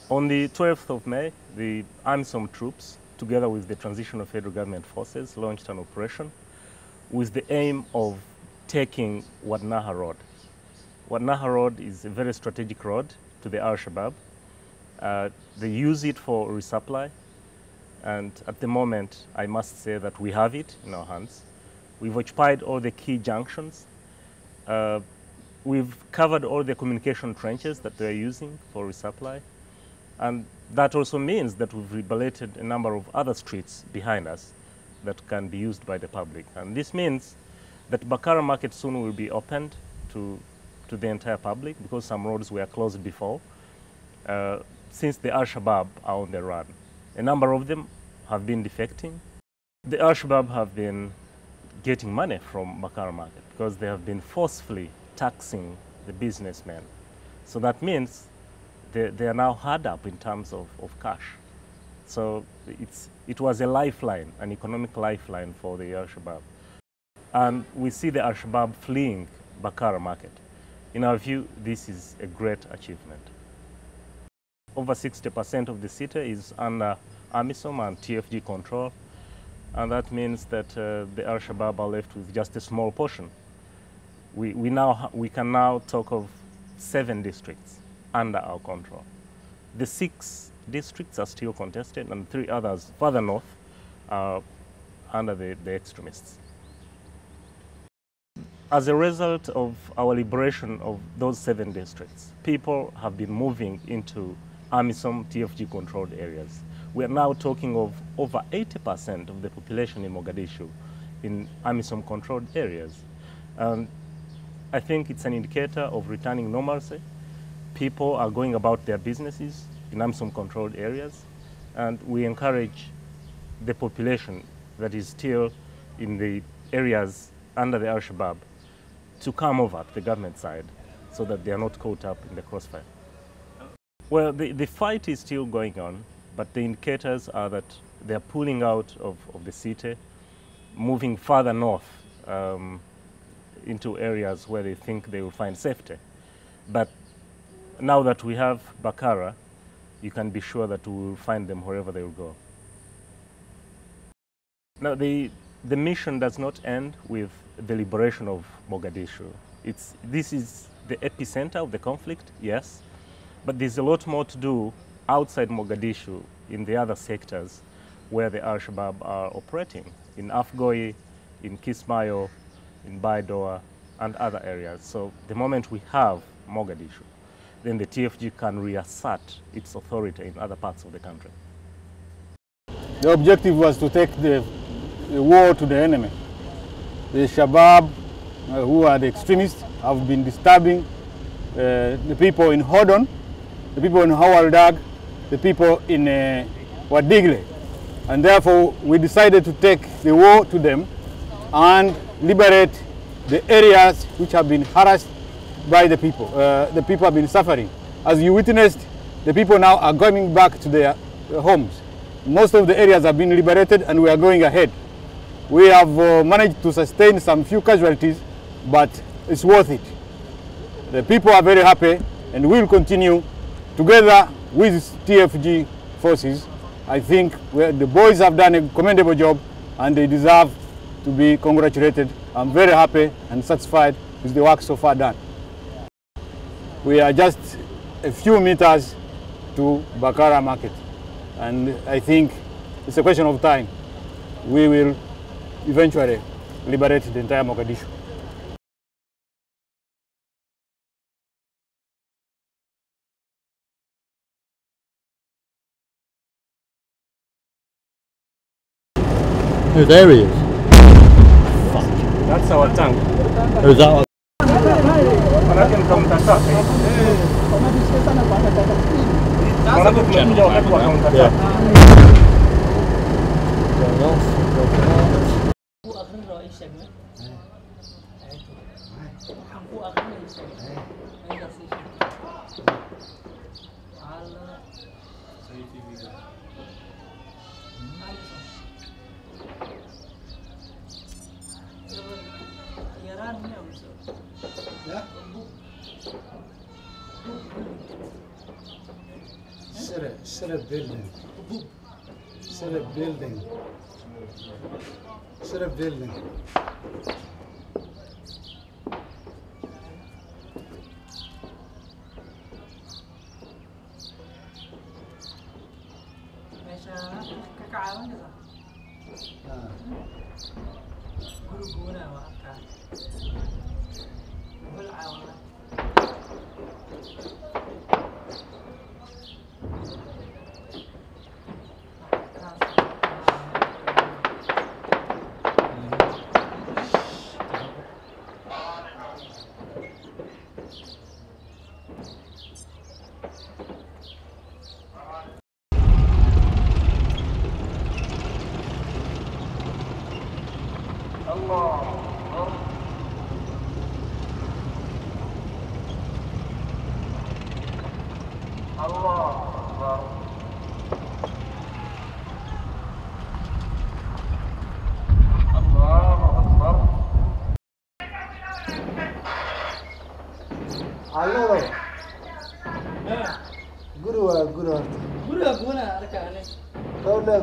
On the 12th of May, the AMISOM troops, together with the Transitional Federal Government forces, launched an operation with the aim of taking Wadnaha Road. Wadnaha Road is a very strategic road to the Al-Shabaab. They use it for resupply, and at the moment, I must say that we have it in our hands. We've occupied all the key junctions. We've covered all the communication trenches that they're using for resupply. And that also means that we've liberated a number of other streets behind us that can be used by the public. And this means that Bakara Market soon will be opened to the entire public, because some roads were closed before, since the Al-Shabaab are on the run. A number of them have been defecting. The Al-Shabaab have been getting money from Bakara Market because they have been forcefully taxing the businessmen. So that means they are now hard up in terms of cash. So it was a lifeline, an economic lifeline for the Al-Shabaab. And we see the Al-Shabaab fleeing Bakara Market. In our view, this is a great achievement. Over 60% of the city is under AMISOM and TFG control, and that means that the Al-Shabaab are left with just a small portion. We can now talk of 7 districts under our control. The 6 districts are still contested, and 3 others further north are under the extremists. As a result of our liberation of those 7 districts, people have been moving into AMISOM TFG controlled areas. We are now talking of over 80% of the population in Mogadishu in AMISOM controlled areas. And I think it's an indicator of returning normalcy. People are going about their businesses in AMISOM controlled areas, and we encourage the population that is still in the areas under the Al-Shabaab to come over to the government side so that they are not caught up in the crossfire. Well, the fight is still going on, but the indicators are that they are pulling out of the city, moving further north into areas where they think they will find safety. But now that we have Bakara, you can be sure that we will find them wherever they will go. Now, the mission does not end with the liberation of Mogadishu. This is the epicenter of the conflict, yes, but there's a lot more to do outside Mogadishu in the other sectors where the Al-Shabaab are operating, in Afgoi, in Kismayo, in Baidoa, and other areas. So the moment we have Mogadishu, then the TFG can reassert its authority in other parts of the country. The objective was to take the war to the enemy. The Shabaab, who are the extremists, have been disturbing the people in Hodon, the people in Hawaldag, the people in Wadigle. And therefore, we decided to take the war to them and liberate the areas which have been harassed by the people. The people have been suffering. As you witnessed, the people now are going back to their homes. Most of the areas have been liberated, and we are going ahead. We have managed to sustain some few casualties, but it's worth it. The people are very happy, and we will continue together with TFG forces. I think the boys have done a commendable job, and they deserve to be congratulated. I'm very happy and satisfied with the work so far done. We are just a few meters to Bakara Market, and I think it's a question of time. We will eventually liberate the entire Mogadishu. Oh, there he is. Fuck. That's our tank. Oh, is that one? Should have building. Should have building. Should have building. Hello. Guru Guna Arkane.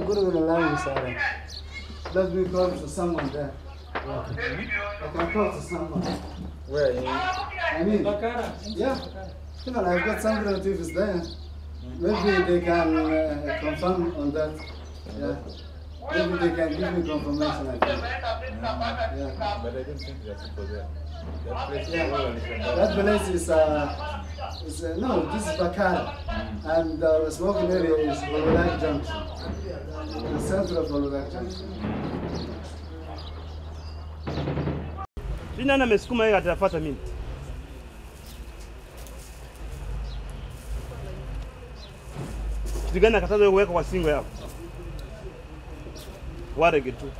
Guru Lang Sara. Let me call to someone there. I can call to someone. Where? I mean, yeah. Come on, I've got some relatives there. Maybe they can confirm on that. Yeah. Maybe they can give me confirmation. I think. Yeah. But I don't think there are people there. That place That place is no, this is Bakara. And the smoking area is Hololak Junction. The center of Hololak Junction. Nani amesukuma yeye atafuata mimi? Kitu gani akataza kuweka kwa singo yako? Warege tu.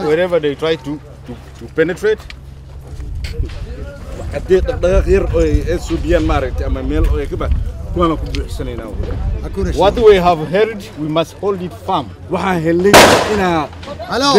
Wherever they try to penetrate. What we have heard, we must hold it firm. Hello.